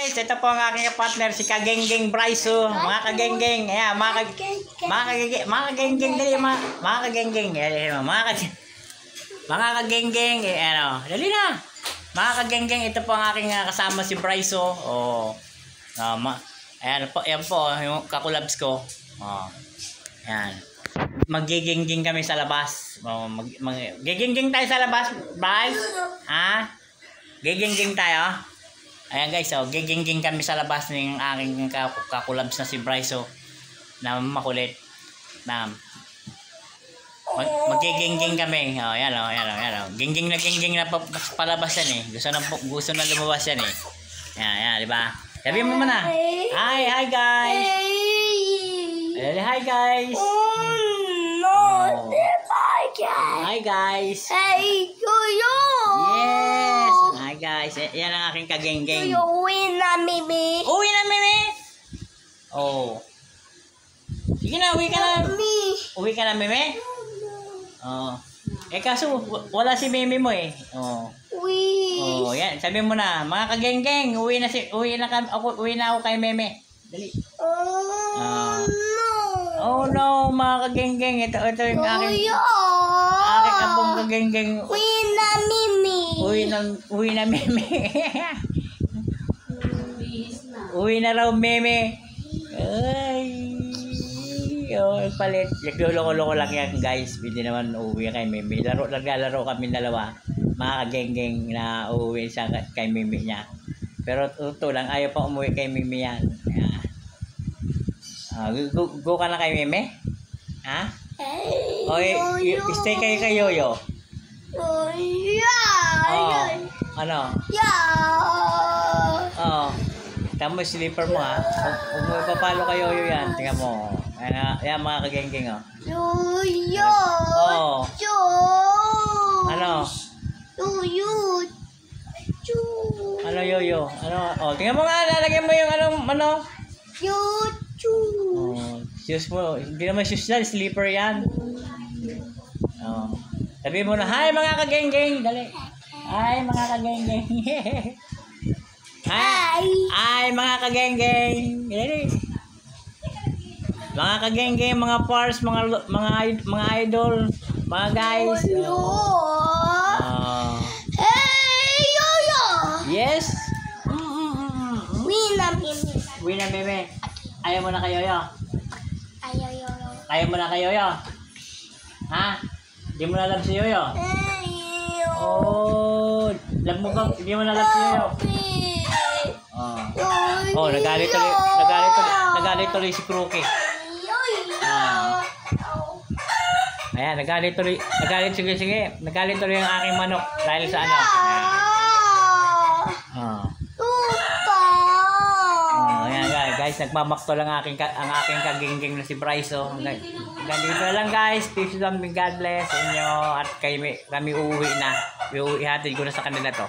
Guys, ito po ang aking partner, si Kagenggeng Bryso. Mga kagenggeng, ayan, mga kagenggeng, dali, mga kagenggeng, mga kagenggeng, ano, dali na. Mga kagenggeng, ito po ang aking kasama si Bryso. Oh, ayan po, yung kakulabs ko. Oh, ayan. Magigingging kami sa labas. Oh, gigingging tayo sa labas, Bryce. Ha? Gigingging tayo. Ayan guys, so gigingging kami sa labas ng aking kakulabs na si Bryso na makulit. Na magigingging kami. Oh, ayan oh, ayan oh, ayan oh. Gingging na palabas yan eh. Gusto na lumabas yan eh. Ayan, di ba? Sabi mo muna. Hi guys. Hi guys. No, Hi guys. Hey, Yoyo. Yes. Hi guys. Yan ang aking kagenggeng. Uwi na, Mimi. Uwi na, Mimi. Oh. Sige na, uwi ka na. Uwi ka na, Mimi. Oh. Kaso wala si Mimi mo eh. Oh. Uwi. Oh, yan. Sabi mo na, mga kagenggeng, uwi na ako kay Mimi. Dali. No. Oh no, mga kagenggeng, ito yung aking apong kagenggeng. Uwi na, Mimi. Uwi na, Mimi. Uwi na raw, Mimi. Ay. Oh, palit. Nagluloko-loko lang yan, guys. Hindi naman uuwi kay Mimi. Naglalaro kami dalawa. Mga kagenggeng na uuwi siya kay Mimi niya. Pero ito lang, ayaw pa umuwi kay Mimi yan. Go ka na kay Mimi? Ha? Hey, Stay kayo kay Yoyo. Oh, ano? Oh, tama slipper mo ha. Kung mo ipapalo kay Yoyo yan, tingnan mo. Ayan mga kagenggeng oh. Yoyo. Oh. Ano? Ano Yoyo? Ano? Oh, tingnan mo nga, lalagyan mo yung ano? Oh, shoes mo. Hindi naman shoes yan, slipper yan. Oh. Sabi mo na, hi mga kagenggeng. Dali. Hi mga kagenggeng. Hi mga kagenggeng. Dali. Mga kagenggeng, mga pars, mga idol, mga guys. Hey, Yoyo. Yes. Uwi na, Mimi. Ayaw mo na kay Yoyo. Ayaw mo na kay Yoyo. Ha? Hindi mo na love si Yoyo. Oh, love mo ba? Hindi mo na love si Yoyo. Oh, nagalit tuloy si Crookie. Ayan, nagalit tuloy ang aking manok dahil sa ano. Ayan guys, nagmamakto lang ang aking kagenggeng na si Bryso. Hanggang dito lang guys. Peace and God bless sa inyo at kami uuwi na. Ihatid ko na sa kanila to.